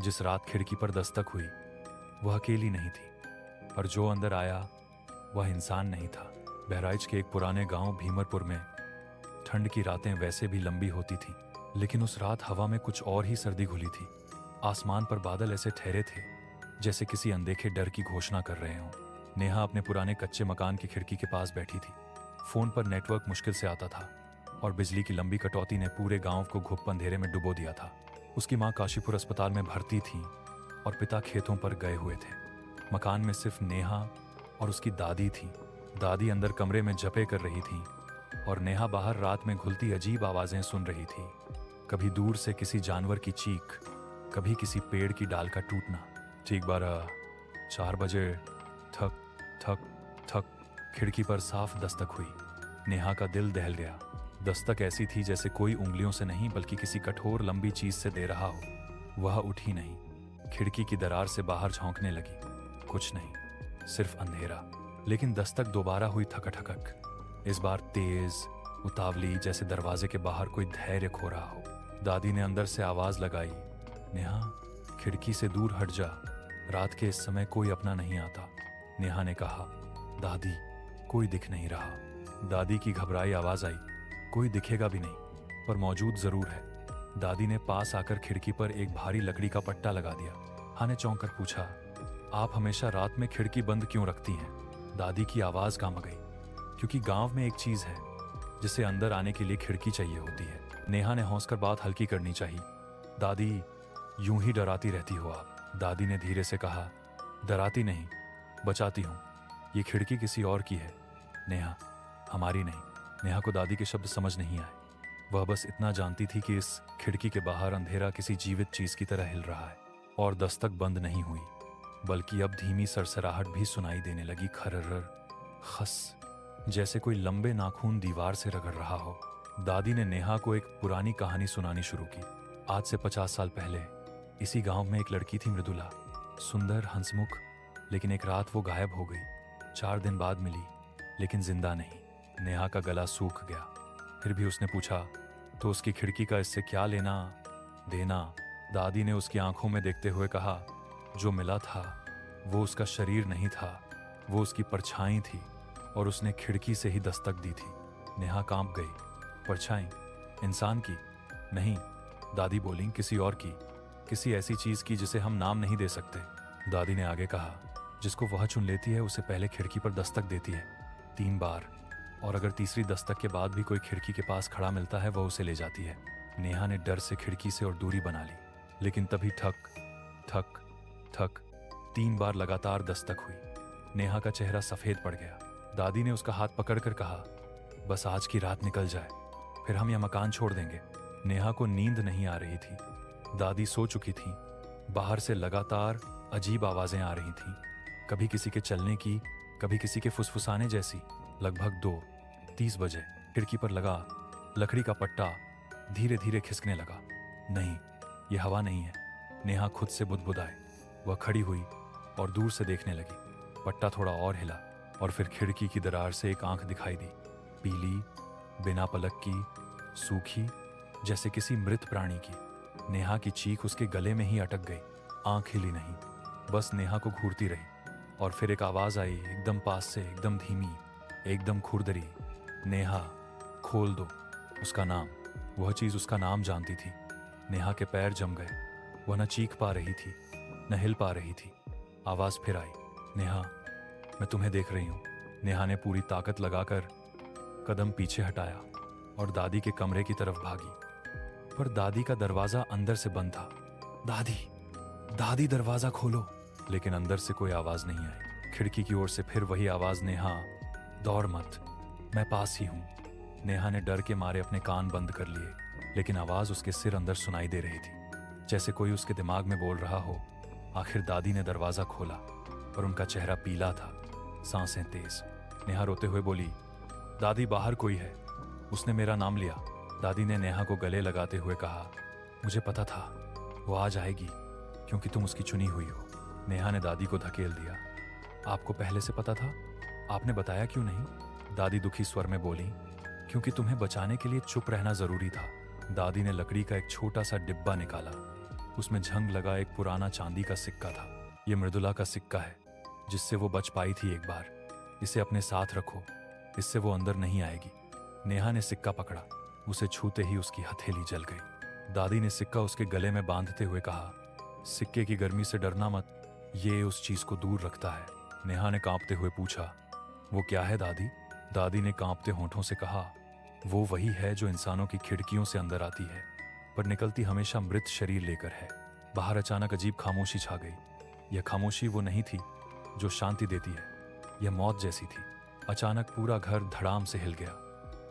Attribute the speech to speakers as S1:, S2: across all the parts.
S1: जिस रात खिड़की पर दस्तक हुई वह अकेली नहीं थी, पर जो अंदर आया वह इंसान नहीं था। बहराइच के एक पुराने गांव भीमरपुर में ठंड की रातें वैसे भी लंबी होती थीं, लेकिन उस रात हवा में कुछ और ही सर्दी घुली थी। आसमान पर बादल ऐसे ठहरे थे जैसे किसी अनदेखे डर की घोषणा कर रहे हों। नेहा अपने पुराने कच्चे मकान की खिड़की के पास बैठी थी। फोन पर नेटवर्क मुश्किल से आता था और बिजली की लंबी कटौती ने पूरे गांव को घुप अंधेरे में डुबो दिया था। उसकी मां काशीपुर अस्पताल में भर्ती थी और पिता खेतों पर गए हुए थे। मकान में सिर्फ नेहा और उसकी दादी थी। दादी अंदर कमरे में जपे कर रही थी और नेहा बाहर रात में घुलती अजीब आवाजें सुन रही थी। कभी दूर से किसी जानवर की चीख, कभी किसी पेड़ की डाल का टूटना। ठीक 12-4 बजे ठक ठक ठक खिड़की पर साफ दस्तक हुई। नेहा का दिल दहल गया। दस्तक ऐसी थी जैसे कोई उंगलियों से नहीं बल्कि किसी कठोर लंबी चीज से दे रहा हो। वह उठी नहीं, खिड़की की दरार से बाहर झांकने लगी। कुछ नहीं, सिर्फ अंधेरा। लेकिन दस्तक दोबारा हुई थकठकक, इस बार तेज, उतावली, जैसे दरवाजे के बाहर कोई धैर्य खो रहा हो। दादी ने अंदर से आवाज लगाई, नेहा खिड़की से दूर हट जा, रात के इस समय कोई अपना नहीं आता। नेहा ने कहा, दादी कोई दिख नहीं रहा। दादी की घबराई आवाज आई, कोई दिखेगा भी नहीं, पर मौजूद जरूर है। दादी ने पास आकर खिड़की पर एक भारी लकड़ी का पट्टा लगा दिया। हाँ ने चौंक कर पूछा, आप हमेशा रात में खिड़की बंद क्यों रखती हैं? दादी की आवाज काम गई, क्योंकि गांव में एक चीज है जिसे अंदर आने के लिए खिड़की चाहिए होती है। नेहा ने हौंसकर बात हल्की करनी चाहिए। दादी यूं ही डराती रहती हो आप। दादी ने धीरे से कहा, डराती नहीं, बचाती हूं। ये खिड़की किसी और की है नेहा, हमारी नहीं। नेहा को दादी के शब्द समझ नहीं आए। वह बस इतना जानती थी कि इस खिड़की के बाहर अंधेरा किसी जीवित चीज की तरह हिल रहा है। और दस्तक बंद नहीं हुई, बल्कि अब धीमी सरसराहट भी सुनाई देने लगी। खर्रर खस, जैसे कोई लंबे नाखून दीवार से रगड़ रहा हो। दादी ने नेहा को एक पुरानी कहानी सुनानी शुरू की। आज से 50 साल पहले इसी गांव में एक लड़की थी, मृदुला, सुंदर, हंसमुख। लेकिन एक रात वो गायब हो गई। 4 दिन बाद मिली, लेकिन जिंदा नहीं। नेहा का गला सूख गया। फिर भी उसने पूछा, तो उसकी खिड़की का इससे क्या लेना देना? दादी ने उसकी आंखों में देखते हुए कहा, जो मिला था वो उसका शरीर नहीं था, वो उसकी परछाई थी, और उसने खिड़की से ही दस्तक दी थी। नेहा कांप गई। परछाई? इंसान की? नहीं, दादी बोली, किसी और की, किसी ऐसी चीज की जिसे हम नाम नहीं दे सकते। दादी ने आगे कहा, जिसको वह चुन लेती है उसे पहले खिड़की पर दस्तक देती है 3 बार, और अगर तीसरी दस्तक के बाद भी कोई खिड़की के पास खड़ा मिलता है वह उसे ले जाती है। नेहा ने डर से खिड़की से और दूरी बना ली, लेकिन तभी ठक ठक ठक 3 बार लगातार दस्तक हुई। नेहा का चेहरा सफेद पड़ गया। दादी ने उसका हाथ पकड़कर कहा, बस आज की रात निकल जाए, फिर हम यह मकान छोड़ देंगे। नेहा को नींद नहीं आ रही थी। दादी सो चुकी थी। बाहर से लगातार अजीब आवाजें आ रही थीं, कभी किसी के चलने की, कभी किसी के फुसफुसाने जैसी। लगभग 2:30 बजे खिड़की पर लगा लकड़ी का पट्टा धीरे धीरे खिसकने लगा। नहीं, यह हवा नहीं है। नेहा खुद से बुदबुदाए। वह खड़ी हुई और दूर से देखने लगी। पट्टा थोड़ा और हिला और फिर खिड़की की दरार से एक आंख दिखाई दी, पीली, बिना पलक की, सूखी, जैसे किसी मृत प्राणी की। नेहा की चीख उसके गले में ही अटक गई। आंख हिली नहीं, बस नेहा को घूरती रही। और फिर एक आवाज आई, एकदम पास से, एकदम धीमी, एकदम खुरदरी, नेहा खोल दो। उसका नाम, वह चीज उसका नाम जानती थी। नेहा के पैर जम गए। वह न चीख पा रही थी, न हिल पा रही थी। आवाज फिर आई, नेहा मैं तुम्हें देख रही हूं। नेहा ने पूरी ताकत लगाकर कदम पीछे हटाया और दादी के कमरे की तरफ भागी, पर दादी का दरवाजा अंदर से बंद था। दादी, दादी दरवाजा खोलो। लेकिन अंदर से कोई आवाज नहीं आई। खिड़की की ओर से फिर वही आवाज, नेहा दौड़ मत, मैं पास ही हूं। नेहा ने डर के मारे अपने कान बंद कर लिए, लेकिन आवाज उसके सिर अंदर सुनाई दे रही थी, जैसे कोई उसके दिमाग में बोल रहा हो। आखिर दादी ने दरवाजा खोला और उनका चेहरा पीला था, सांसें तेज। नेहा रोते हुए बोली, दादी बाहर कोई है, उसने मेरा नाम लिया। दादी ने नेहा को गले लगाते हुए कहा, मुझे पता था वो आ जाएगी, क्योंकि तुम उसकी चुनी हुई हो। नेहा ने दादी को धकेल दिया। आपको पहले से पता था? आपने बताया क्यों नहीं? दादी दुखी स्वर में बोली, क्योंकि तुम्हें बचाने के लिए चुप रहना जरूरी था। दादी ने लकड़ी का एक छोटा सा डिब्बा निकाला उसमें झंग लगा एक पुराना चांदी का सिक्का था। ये मृदुला का सिक्का है, जिससे वो बच पाई थी एक बार। इसे अपने साथ रखो, इससे वो अंदर नहीं आएगी। नेहा ने सिक्का पकड़ा। उसे छूते ही उसकी हथेली जल गई। दादी ने सिक्का उसके गले में बांधते हुए कहा, सिक्के की गर्मी से डरना मत, ये उस चीज को दूर रखता है। नेहा ने कांपते हुए पूछा, वो क्या है दादी? दादी ने कांपते होंठों से कहा, वो वही है जो इंसानों की खिड़कियों से अंदर आती है, पर निकलती हमेशा मृत शरीर लेकर है। बाहर अचानक अजीब खामोशी छा गई। यह खामोशी वो नहीं थी जो शांति देती है, यह मौत जैसी थी। अचानक पूरा घर धड़ाम से हिल गया।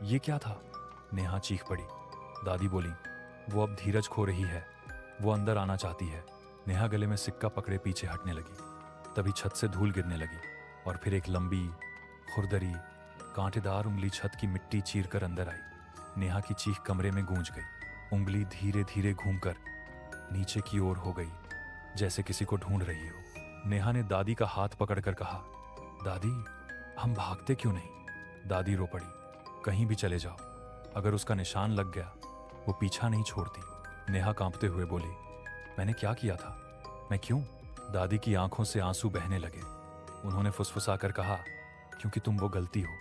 S1: ये क्या था? नेहा चीख पड़ी। दादी बोली, वो अब धीरज खो रही है, वो अंदर आना चाहती है। नेहा गले में सिक्का पकड़े पीछे हटने लगी। तभी छत से धूल गिरने लगी और फिर एक लंबी, खुरदरी, कांटेदार उंगली छत की मिट्टी चीरकर अंदर आई। नेहा की चीख कमरे में गूंज गई। उंगली धीरे धीरे घूमकर नीचे की ओर हो गई, जैसे किसी को ढूंढ रही हो। नेहा ने दादी का हाथ पकड़कर कहा, दादी, हम भागते क्यों नहीं? दादी रो पड़ी, कहीं भी चले जाओ, अगर उसका निशान लग गया वो पीछा नहीं छोड़ती। नेहा कांपते हुए बोली, मैंने क्या किया था? मैं क्यों? दादी की आंखों से आंसू बहने लगे। उन्होंने फुसफुसाकर कहा, क्योंकि तुम वो गलती हो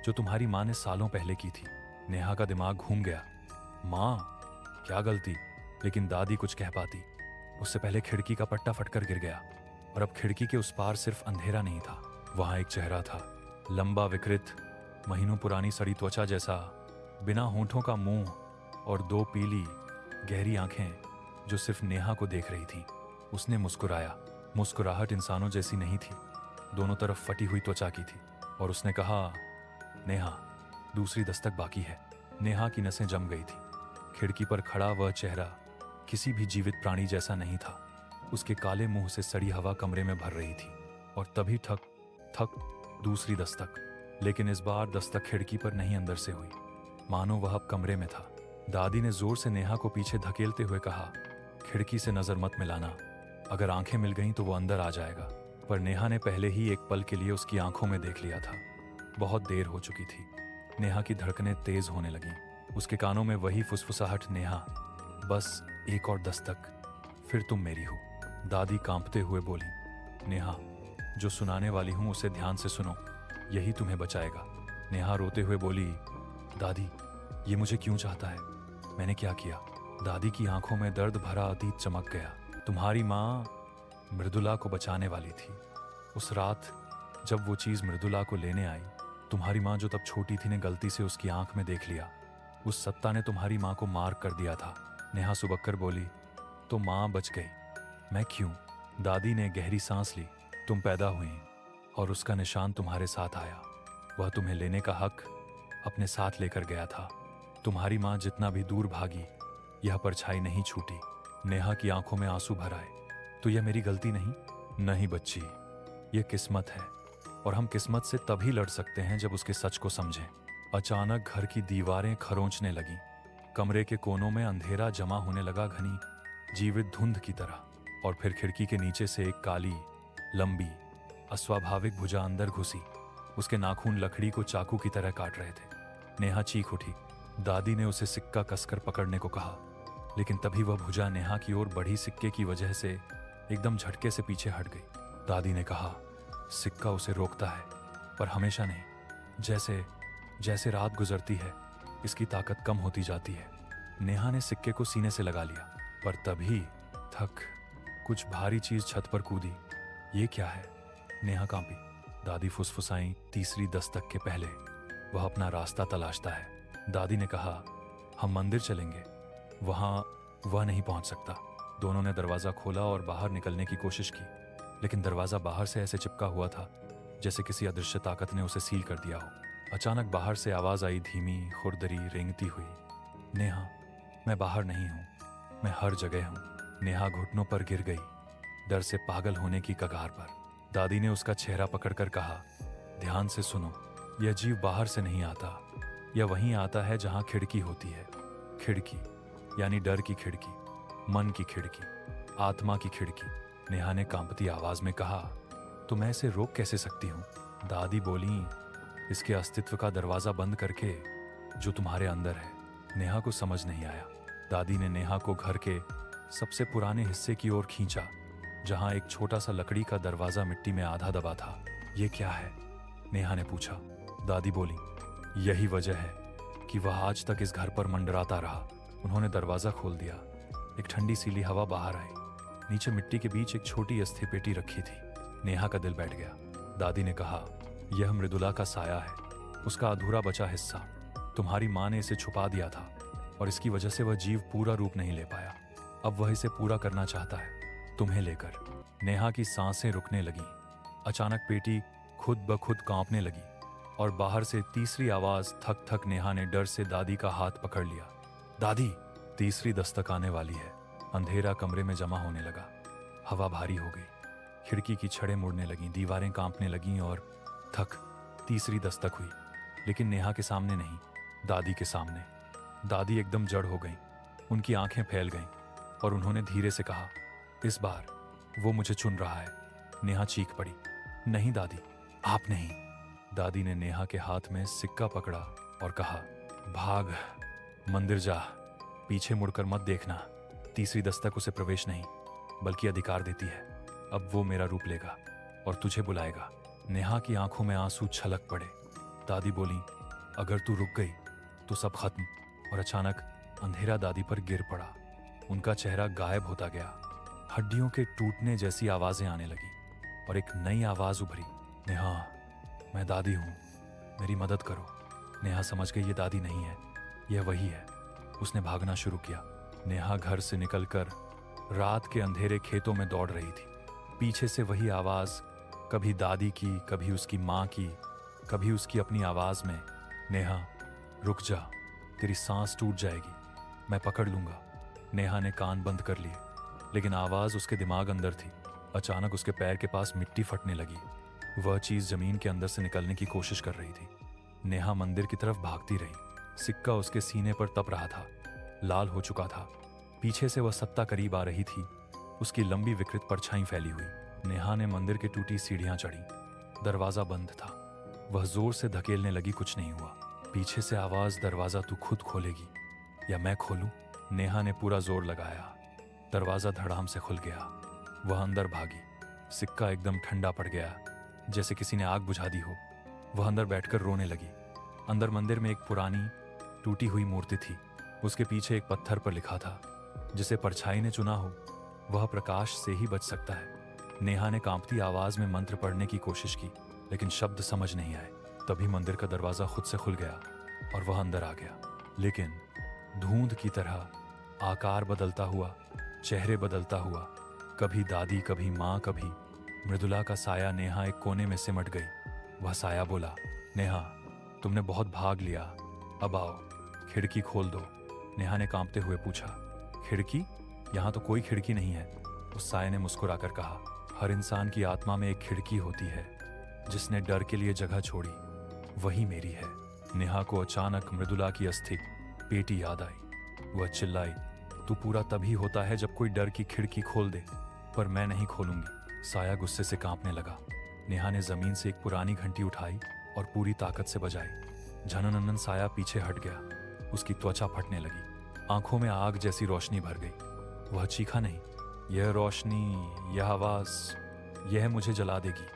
S1: जो तुम्हारी माँ ने सालों पहले की थी। नेहा का दिमाग घूम गया। माँ? क्या गलती? लेकिन दादी कुछ कह पाती, उससे पहले खिड़की का पट्टा फटकर गिर गया और अब खिड़की के उस पार सिर्फ अंधेरा नहीं था, वहां एक चेहरा था, लंबा, विकृत, महीनों पुरानी सड़ी त्वचा जैसा, बिना होंठों का मुंह और दो पीली गहरी आंखें जो सिर्फ नेहा को देख रही थी। उसने मुस्कुराया। मुस्कुराहट इंसानों जैसी नहीं थी, दोनों तरफ फटी हुई त्वचा की थी, और उसने कहा, नेहा, दूसरी दस्तक बाकी है। नेहा की नसें जम गई थी। खिड़की पर खड़ा वह चेहरा किसी भी जीवित प्राणी जैसा नहीं था। उसके काले मुंह से सड़ी हवा कमरे में भर रही थी। और तभी ठक ठक, दूसरी दस्तक। लेकिन इस बार दस्तक खिड़की पर नहीं, अंदर से हुई, मानो वह अब कमरे में था। दादी ने जोर से नेहा को पीछे धकेलते हुए कहा, खिड़की से नजर मत मिलाना, अगर आंखें मिल गईं तो वो अंदर आ जाएगा। पर नेहा ने पहले ही एक पल के लिए उसकी आंखों में देख लिया था। बहुत देर हो चुकी थी। नेहा की धड़कनें तेज होने लगीं। उसके कानों में वही फुसफुसाहट, नेहा, बस एक और दस्तक, फिर तुम मेरी हो। दादी कांपते हुए बोली, नेहा, जो सुनाने वाली हूं उसे ध्यान से सुनो, यही तुम्हें बचाएगा। नेहा रोते हुए बोली, दादी, ये मुझे क्यों चाहता है? मैंने क्या किया? दादी की आंखों में दर्द भरा अतीत चमक गया। तुम्हारी माँ मृदुला को बचाने वाली थी। उस रात जब वो चीज मृदुला को लेने आई, तुम्हारी माँ जो तब छोटी थी ने गलती से उसकी आंख में देख लिया। उस सत्ता ने तुम्हारी माँ को मार कर दिया था। नेहा सुबक कर बोली, तो माँ बच गई, मैं क्यों? दादी ने गहरी सांस ली। तुम पैदा हुई और उसका निशान तुम्हारे साथ आया। वह तुम्हें लेने का हक अपने साथ लेकर गया था। तुम्हारी माँ जितना भी दूर भागी, यह परछाई नहीं छूटी। नेहा की आंखों में आंसू भर आए। तो यह मेरी गलती नहीं? नहीं बच्ची, यह किस्मत है, और हम किस्मत से तभी लड़ सकते हैं जब उसके सच को समझें। अचानक घर की दीवारें खरोंचने लगीं। कमरे के कोनों में अंधेरा जमा होने लगा, घनी जीवित धुंध की तरह। और फिर खिड़की के नीचे से एक काली, लंबी, अस्वाभाविक भुजा अंदर घुसी। उसके नाखून लकड़ी को चाकू की तरह काट रहे थे। नेहा चीख उठी। दादी ने उसे सिक्का कसकर पकड़ने को कहा, लेकिन तभी वह भुजा नेहा की ओर बढ़ी सिक्के की वजह से एकदम झटके से पीछे हट गई। दादी ने कहा, सिक्का उसे रोकता है, पर हमेशा नहीं। जैसे जैसे रात गुजरती है, इसकी ताकत कम होती जाती है। नेहा ने सिक्के को सीने से लगा लिया, पर तभी थक, कुछ भारी चीज छत पर कूदी। ये क्या है? नेहा कांपी। दादी फुसफुसाई, तीसरी दस्तक के पहले वह अपना रास्ता तलाशता है। दादी ने कहा, हम मंदिर चलेंगे, वहां वह नहीं पहुंच सकता। दोनों ने दरवाजा खोला और बाहर निकलने की कोशिश की, लेकिन दरवाजा बाहर से ऐसे चिपका हुआ था जैसे किसी अदृश्य ताकत ने उसे सील कर दिया हो। अचानक बाहर से आवाज आई, धीमी, खुरदरी, रेंगती हुई, नेहा, मैं बाहर नहीं हूं, मैं हर जगह हूं। नेहा घुटनों पर गिर गई, डर से पागल होने की कगार पर। दादी ने उसका चेहरा पकड़कर कहा, ध्यान से सुनो, यह जीव बाहर से नहीं आता, यह वहीं आता है जहां खिड़की होती है। खिड़की यानी डर की खिड़की, मन की खिड़की, आत्मा की खिड़की। नेहा ने कांपती आवाज में कहा, तो मैं इसे रोक कैसे सकती हूँ? दादी बोली, इसके अस्तित्व का दरवाजा बंद करके जो तुम्हारे अंदर है। नेहा को समझ नहीं आया। दादी ने नेहा को घर के सबसे पुराने हिस्से की ओर खींचा, जहां एक छोटा सा लकड़ी का दरवाजा मिट्टी में आधा दबा था। ये क्या है? नेहा ने पूछा। दादी बोली, यही वजह है कि वह आज तक इस घर पर मंडराता रहा। उन्होंने दरवाजा खोल दिया। एक ठंडी सीली हवा बाहर आई। नीचे मिट्टी के बीच एक छोटी अस्थि पेटी रखी थी। नेहा का दिल बैठ गया। दादी ने कहा, यह मृदुला का साया है, उसका अधूरा बचा हिस्सा। तुम्हारी माँ ने इसे छुपा दिया था और इसकी वजह से वह जीव पूरा रूप नहीं ले पाया। अब वह इसे पूरा करना चाहता है, तुम्हें लेकर। नेहा की सांसें रुकने लगी। अचानक पेटी खुद ब खुद कांपने लगी और बाहर से तीसरी आवाज थक थक। नेहा ने डर से दादी का हाथ पकड़ लिया। दादी! तीसरी दस्तक आने वाली है। अंधेरा कमरे में जमा होने लगा। हवा भारी हो गई। खिड़की की छड़ें मुड़ने लगीं, दीवारें कांपने लगीं और थक। तीसरी दस्तक हुई, लेकिन नेहा के सामने नहीं, दादी के सामने। दादी एकदम जड़ हो गईं। उनकी आंखें फैल गईं और उन्होंने धीरे से कहा, इस बार वो मुझे चुन रहा है। नेहा चीख पड़ी, नहीं दादी, आप नहीं। दादी ने नेहा के हाथ में सिक्का पकड़ा और कहा, भाग, मंदिर जा, पीछे मुड़कर मत देखना। तीसरी दस्तक उसे प्रवेश नहीं बल्कि अधिकार देती है। अब वो मेरा रूप लेगा और तुझे बुलाएगा। नेहा की आंखों में आंसू छलक पड़े। दादी बोली, अगर तू रुक गई तो सब खत्म। और अचानक अंधेरा दादी पर गिर पड़ा। उनका चेहरा गायब होता गया। हड्डियों के टूटने जैसी आवाजें आने लगी और एक नई आवाज उभरी, नेहा, मैं दादी हूं, मेरी मदद करो। नेहा समझ गई ये दादी नहीं है, यह वही है। उसने भागना शुरू किया। नेहा घर से निकलकर रात के अंधेरे खेतों में दौड़ रही थी। पीछे से वही आवाज, कभी दादी की, कभी उसकी माँ की, कभी उसकी अपनी आवाज में, नेहा रुक जा, तेरी सांस टूट जाएगी, मैं पकड़ लूंगा। नेहा ने कान बंद कर लिए, लेकिन आवाज उसके दिमाग अंदर थी। अचानक उसके पैर के पास मिट्टी फटने लगी। वह चीज जमीन के अंदर से निकलने की कोशिश कर रही थी। नेहा मंदिर की तरफ भागती रही। सिक्का उसके सीने पर तप रहा था, लाल हो चुका था। पीछे से वह सत्ता करीब आ रही थी, उसकी लंबी विकृत परछाई फैली हुई। नेहा ने मंदिर की टूटी सीढ़ियां चढ़ी। दरवाजा बंद था। वह जोर से धकेलने लगी, कुछ नहीं हुआ। पीछे से आवाज, दरवाजा तू खुद खोलेगी या मैं खोलूं? नेहा ने पूरा जोर लगाया। दरवाजा धड़ाम से खुल गया। वह अंदर भागी। सिक्का एकदम ठंडा पड़ गया, जैसे किसी ने आग बुझा दी हो। वह अंदर बैठकर रोने लगी। अंदर मंदिर में एक पुरानी टूटी हुई मूर्ति थी। उसके पीछे एक पत्थर पर लिखा था, जिसे परछाई ने चुना हो वह प्रकाश से ही बच सकता है। नेहा ने कांपती आवाज में मंत्र पढ़ने की कोशिश की, लेकिन शब्द समझ नहीं आए। तभी मंदिर का दरवाजा खुद से खुल गया और वह अंदर आ गया। लेकिन धुंध की तरह, आकार बदलता हुआ, चेहरे बदलता हुआ, कभी दादी, कभी माँ, कभी मृदुला का साया। नेहा एक कोने में सिमट गई। वह साया बोला, नेहा, तुमने बहुत भाग लिया, अब आओ, खिड़की खोल दो। नेहा ने कांपते हुए पूछा, खिड़की? यहाँ तो कोई खिड़की नहीं है। उस साये ने मुस्कुराकर कहा, हर इंसान की आत्मा में एक खिड़की होती है। जिसने डर के लिए जगह छोड़ी वही मेरी है। नेहा को अचानक मृदुला की अस्थि पेटी याद आई। वह चिल्लाई, तू पूरा तभी होता है जब कोई डर की खिड़की खोल दे, पर मैं नहीं खोलूंगी। साया गुस्से से कांपने लगा। नेहा ने जमीन से एक पुरानी घंटी उठाई और पूरी ताकत से बजाई। झनननन साया पीछे हट गया। उसकी त्वचा फटने लगी। आंखों में आग जैसी रोशनी भर गई। वह चीखा नहीं, यह रोशनी, यह आवाज, यह मुझे जला देगी।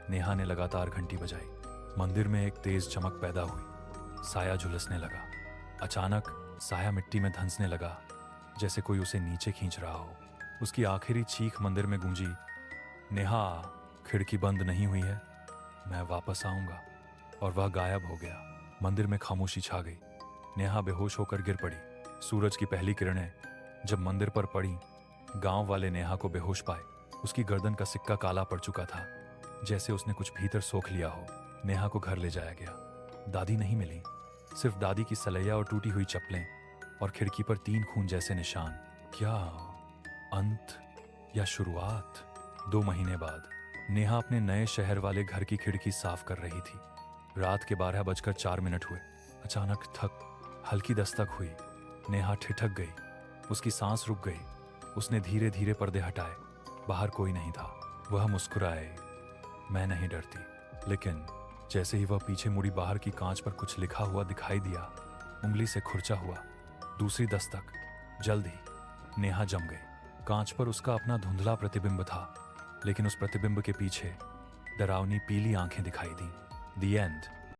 S1: नेहा ने लगातार घंटी बजाई। मंदिर में एक तेज चमक पैदा हुई। साया झुलसने लगा। अचानक साया मिट्टी में धंसने लगा, जैसे कोई उसे नीचे खींच रहा हो। उसकी आखिरी चीख मंदिर में गूंजी, नेहा, खिड़की बंद नहीं हुई है, मैं वापस आऊंगा। और वह गायब हो गया। मंदिर में खामोशी छा गई। नेहा बेहोश होकर गिर पड़ी। सूरज की पहली किरणें जब मंदिर पर पड़ी, गांव वाले नेहा को बेहोश पाए। उसकी गर्दन का सिक्का काला पड़ चुका था, जैसे उसने कुछ भीतर सोख लिया हो। नेहा को घर ले जाया गया। दादी नहीं मिली, सिर्फ दादी की सलैया और टूटी हुई चप्पलें और खिड़की पर 3 खून जैसे निशान। क्या अंत या शुरुआत? 2 महीने बाद नेहा अपने नए शहर वाले घर की खिड़की साफ कर रही थी। रात के 12:04 हुए। अचानक हल्की दस्तक हुई। नेहा ठिठक गई। उसकी सांस रुक गई। उसने धीरे धीरे पर्दे हटाए। बाहर कोई नहीं था। वह मुस्कुराए, मैं नहीं डरती। लेकिन जैसे ही वह पीछे मुड़ी, बाहर की कांच पर कुछ लिखा हुआ दिखाई दिया। उंगली से खुरचा हुआ। दूसरी दस्तक। जल्द ही नेहा जम गई। कांच पर उसका अपना धुंधला प्रतिबिंब था, लेकिन उस प्रतिबिंब के पीछे डरावनी पीली आंखें दिखाई दी। दी एंड।